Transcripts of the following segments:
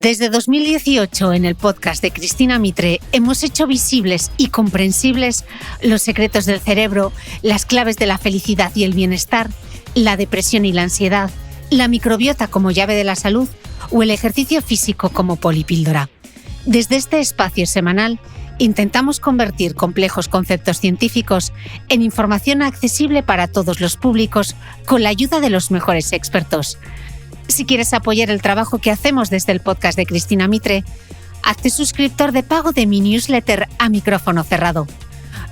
Desde 2018, en el podcast de Cristina Mitre, hemos hecho visibles y comprensibles los secretos del cerebro, las claves de la felicidad y el bienestar, la depresión y la ansiedad, la microbiota como llave de la salud o el ejercicio físico como polipíldora. Desde este espacio semanal, intentamos convertir complejos conceptos científicos en información accesible para todos los públicos con la ayuda de los mejores expertos. Si quieres apoyar el trabajo que hacemos desde el podcast de Cristina Mitre, hazte suscriptor de pago de mi newsletter a micrófono cerrado.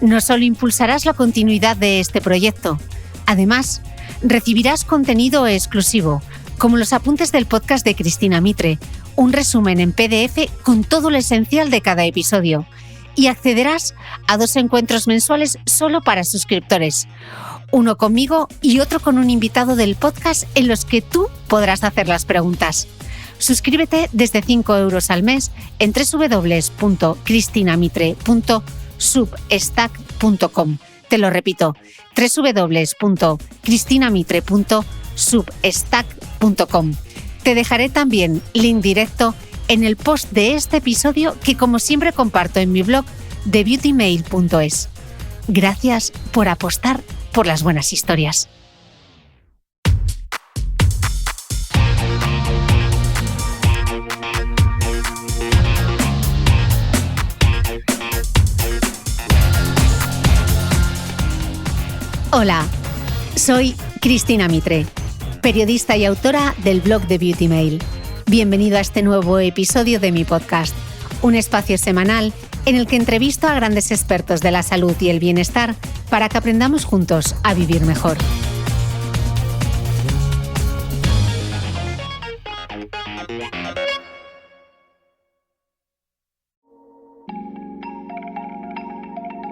No solo impulsarás la continuidad de este proyecto, además, recibirás contenido exclusivo, como los apuntes del podcast de Cristina Mitre, un resumen en PDF con todo lo esencial de cada episodio, y accederás a 2 encuentros mensuales solo para suscriptores. Uno conmigo y otro con un invitado del podcast en los que tú podrás hacer las preguntas. Suscríbete desde 5 euros al mes en www.cristinamitre.substack.com. Te lo repito, www.cristinamitre.substack.com. Te dejaré también link directo en el post de este episodio que, como siempre, comparto en mi blog de beautymail.es. Gracias por apostar por las buenas historias. Hola, soy Cristina Mitre, periodista y autora del blog de Beauty Mail. Bienvenido a este nuevo episodio de mi podcast, un espacio semanal en el que entrevisto a grandes expertos de la salud y el bienestar para que aprendamos juntos a vivir mejor.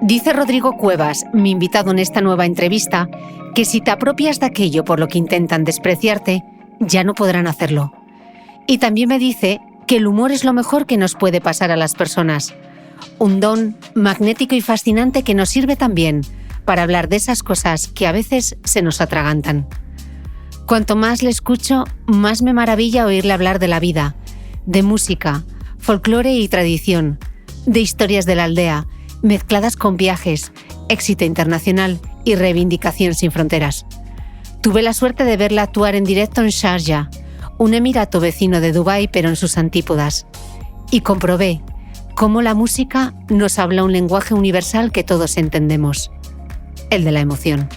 Dice Rodrigo Cuevas, mi invitado en esta nueva entrevista, que si te apropias de aquello por lo que intentan despreciarte, ya no podrán hacerlo. Y también me dice que el humor es lo mejor que nos puede pasar a las personas. Un don magnético y fascinante que nos sirve también para hablar de esas cosas que a veces se nos atragantan. Cuanto más le escucho, más me maravilla oírle hablar de la vida, de música, folclore y tradición, de historias de la aldea, mezcladas con viajes, éxito internacional y reivindicación sin fronteras. Tuve la suerte de verla actuar en directo en Sharjah, un emirato vecino de Dubái, pero en sus antípodas, y comprobé cómo la música nos habla un lenguaje universal que todos entendemos, el de la emoción.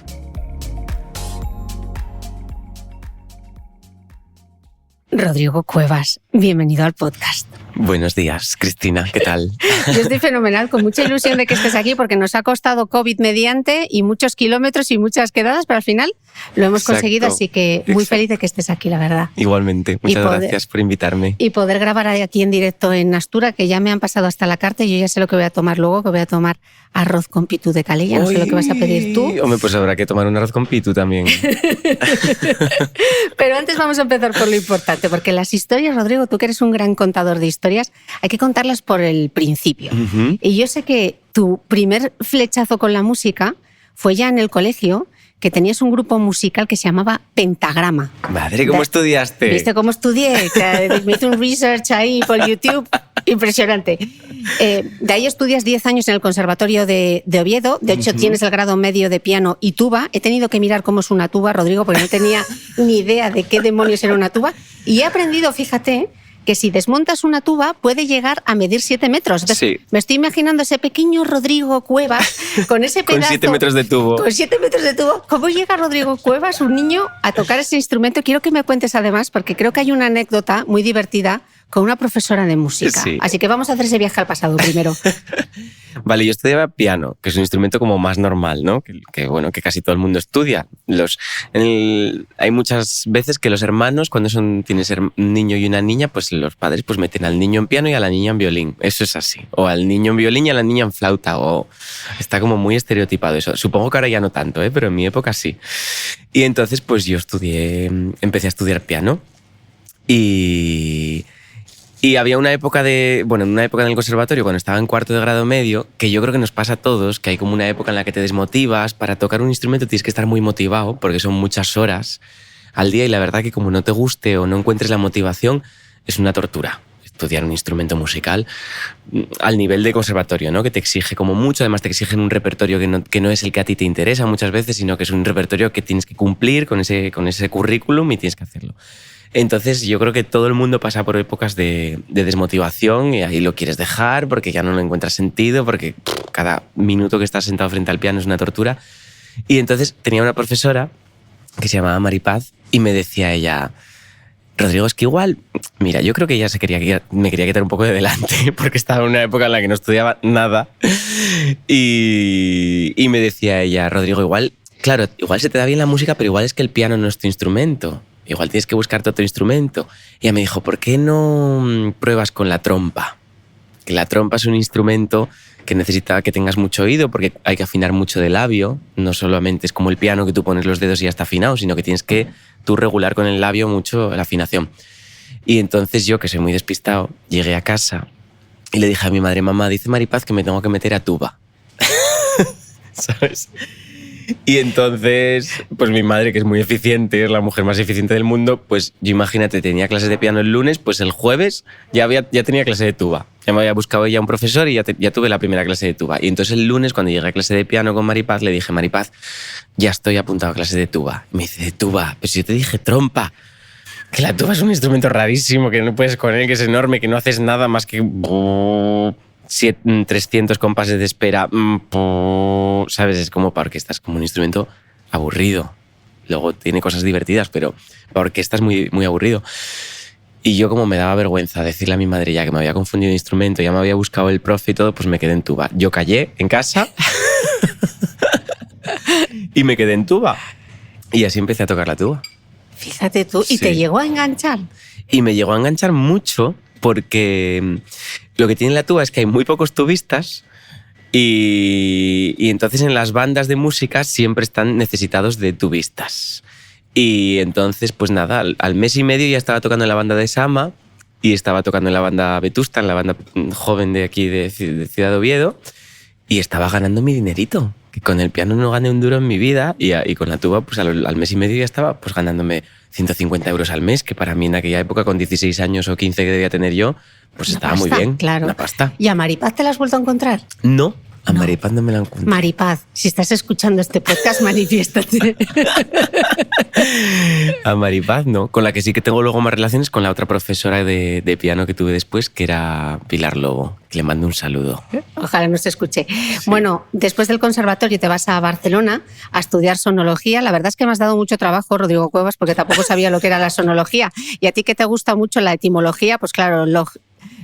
Rodrigo Cuevas, bienvenido al podcast. Buenos días, Cristina, ¿qué tal? Yo estoy fenomenal, con mucha ilusión de que estés aquí porque nos ha costado COVID mediante y muchos kilómetros y muchas quedadas, pero al final lo hemos conseguido, así que muy feliz de que estés aquí, la verdad. Igualmente, muchas gracias por invitarme. Y poder grabar aquí en directo en Astura, que ya me han pasado hasta la carta y yo ya sé lo que voy a tomar luego, que voy a tomar arroz con pitu de Calella, no sé lo que vas a pedir tú. Hombre, pues habrá que tomar un arroz con pitu también. Pero antes vamos a empezar por lo importante, porque las historias, Rodrigo, tú que eres un gran contador de historias, hay que contarlas por el principio. Uh-huh. Y yo sé que tu primer flechazo con la música fue ya en el colegio, que tenías un grupo musical que se llamaba Pentagrama. Madre, ¿cómo estudiaste? ¿Viste cómo estudié? Me hice un research ahí por YouTube impresionante. De ahí estudias 10 años en el Conservatorio de Oviedo. De hecho, tienes el grado medio de piano y tuba. He tenido que mirar cómo es una tuba, Rodrigo, porque no tenía ni idea de qué demonios era una tuba. Y he aprendido, fíjate, que si desmontas una tuba puede llegar a medir 7 metros. Entonces, sí. Me estoy imaginando ese pequeño Rodrigo Cuevas con ese pedazo. Con 7 metros de tubo. Con 7 metros de tubo. ¿Cómo llega Rodrigo Cuevas, un niño, a tocar ese instrumento? Quiero que me cuentes además, porque creo que hay una anécdota muy divertida con una profesora de música. Sí. Así que vamos a hacer ese viaje al pasado primero. Vale, yo estudiaba piano, que es un instrumento como más normal, ¿no? Que casi todo el mundo estudia. Hay muchas veces que los hermanos, cuando tienes un niño y una niña, pues los padres pues meten al niño en piano y a la niña en violín. Eso es así. O al niño en violín y a la niña en flauta. O está como muy estereotipado eso. Supongo que ahora ya no tanto, pero en mi época sí. Y entonces pues yo empecé a estudiar piano y había una época en el conservatorio, cuando estaba en cuarto de grado medio, que yo creo que nos pasa a todos, que hay como una época en la que te desmotivas. Para tocar un instrumento tienes que estar muy motivado, porque son muchas horas al día, y la verdad que como no te guste o no encuentres la motivación, es una tortura. estudiar un instrumento musical al nivel de conservatorio, ¿no? Que te exige como mucho, además te exigen un repertorio que no es el que a ti te interesa muchas veces, sino que es un repertorio que tienes que cumplir con ese currículum y tienes que hacerlo. Entonces yo creo que todo el mundo pasa por épocas de desmotivación y ahí lo quieres dejar porque ya no le encuentras sentido, porque cada minuto que estás sentado frente al piano es una tortura. Y entonces tenía una profesora que se llamaba Maripaz y me decía ella: Rodrigo, es que igual, mira, yo creo que ella me quería quitar un poco de delante porque estaba en una época en la que no estudiaba nada. Y me decía ella: Rodrigo, igual se te da bien la música, pero igual es que el piano no es tu instrumento. Igual tienes que buscarte otro instrumento. Y ella me dijo: ¿por qué no pruebas con la trompa? Que la trompa es un instrumento que necesita que tengas mucho oído porque hay que afinar mucho de labio. No solamente es como el piano que tú pones los dedos y ya está afinado, sino que tienes que tú regular con el labio mucho la afinación. Y entonces yo, que soy muy despistado, llegué a casa y le dije a mi madre: mamá, dice Maripaz que me tengo que meter a tuba. ¿Sabes? Y entonces, pues mi madre, que es muy eficiente, es la mujer más eficiente del mundo, pues yo, imagínate, tenía clases de piano el lunes, pues el jueves ya tenía clase de tuba. Ya me había buscado ella un profesor y ya tuve la primera clase de tuba. Y entonces el lunes, cuando llegué a clase de piano con Maripaz, le dije: Maripaz, ya estoy apuntado a clase de tuba. Y me dice: ¿de tuba? Pues yo te dije trompa. Que la tuba es un instrumento rarísimo, que no puedes con él, que es enorme, que no haces nada más que 300 compases de espera, ¿sabes? Es como para orquesta, es como un instrumento aburrido. Luego tiene cosas divertidas, pero para orquesta es muy, muy aburrido. Y yo, como me daba vergüenza decirle a mi madre ya que me había confundido de instrumento, ya me había buscado el profe y todo, pues me quedé en tuba. Yo callé en casa y me quedé en tuba. Y así empecé a tocar la tuba. Fíjate tú, ¿y te llegó a enganchar? Y me llegó a enganchar mucho porque lo que tiene la tuba es que hay muy pocos tubistas y entonces en las bandas de música siempre están necesitados de tubistas. Y entonces, pues nada, al mes y medio ya estaba tocando en la banda de Sama y estaba tocando en la banda Vetusta, en la banda joven de aquí de Ciudad Oviedo, y estaba ganando mi dinerito. Que con el piano no gané un duro en mi vida y con la tuba, pues al mes y medio ya estaba pues ganándome 150 euros al mes, que para mí en aquella época, con 16 años o 15 que debía tener yo, pues estaba muy bien. Claro. Una pasta. ¿Y a Maripaz te la has vuelto a encontrar? No. A Maripaz no me la encuentro. Maripaz, si estás escuchando este podcast, manifiéstate. A Maripaz no. Con la que sí que tengo luego más relaciones, con la otra profesora de piano que tuve después, que era Pilar Lobo, que le mando un saludo. Ojalá nos escuche. Sí. Bueno, después del conservatorio te vas a Barcelona a estudiar sonología. La verdad es que me has dado mucho trabajo, Rodrigo Cuevas, porque tampoco sabía lo que era la sonología. Y a ti, que te gusta mucho la etimología, pues claro,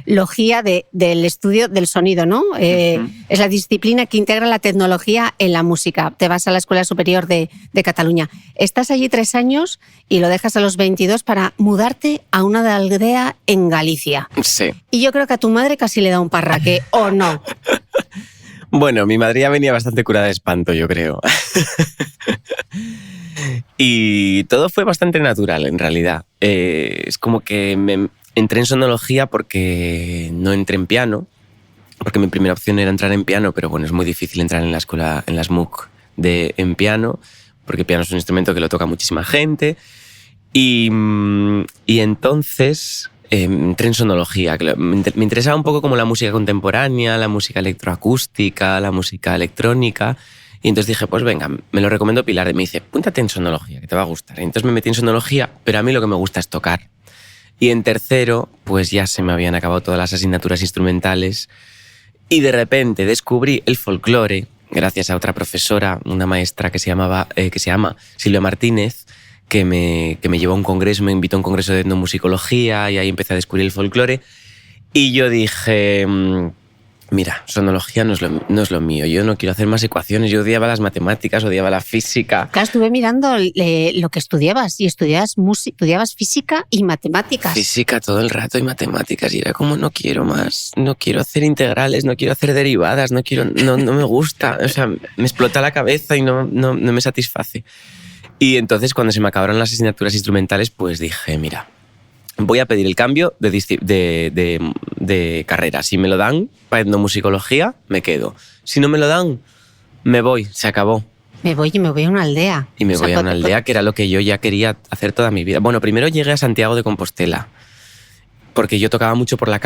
logía del estudio del sonido, ¿no? Es la disciplina que integra la tecnología en la música. Te vas a la Escuela Superior de Cataluña. Estás allí 3 años y lo dejas a los 22 para mudarte a una aldea en Galicia. Sí. Y yo creo que a tu madre casi le da un parraque, ¿o no? Bueno, mi madre ya venía bastante curada de espanto, yo creo. Y todo fue bastante natural, en realidad. Es como que entré en sonología porque no entré en piano, porque mi primera opción era entrar en piano, pero bueno, es muy difícil entrar en la escuela, en las MOOC en piano, porque piano es un instrumento que lo toca muchísima gente. Y entonces entré en sonología. Me interesaba un poco como la música contemporánea, la música electroacústica, la música electrónica. Y entonces dije: pues venga, me lo recomendó Pilar. Y me dice: apúntate en sonología, que te va a gustar. Y entonces me metí en sonología, pero a mí lo que me gusta es tocar. Y en tercero, pues ya se me habían acabado todas las asignaturas instrumentales y de repente descubrí el folclore gracias a otra profesora, una maestra que se llama Silvia Martínez, que me llevó a un congreso, me invitó a un congreso de etnomusicología y ahí empecé a descubrir el folclore. Y yo dije: mira, sonología no es lo mío, yo no quiero hacer más ecuaciones, yo odiaba las matemáticas, odiaba la física. Claro, estuve mirando lo que estudiabas y estudiabas física y matemáticas. Física todo el rato y matemáticas, y era como: no quiero más, no quiero hacer integrales, no quiero hacer derivadas, no me gusta, o sea, me explota la cabeza y no me satisface. Y entonces, cuando se me acabaron las asignaturas instrumentales, pues dije: mira, voy a pedir el cambio de carrera. Si me lo dan para etnomusicología, me quedo. Si no me lo dan, me voy, se acabó. Me voy a una aldea. Y me voy a una aldea, que era lo que yo ya quería hacer toda mi vida. Bueno, primero llegué a Santiago de Compostela. porque yo tocaba mucho por la calle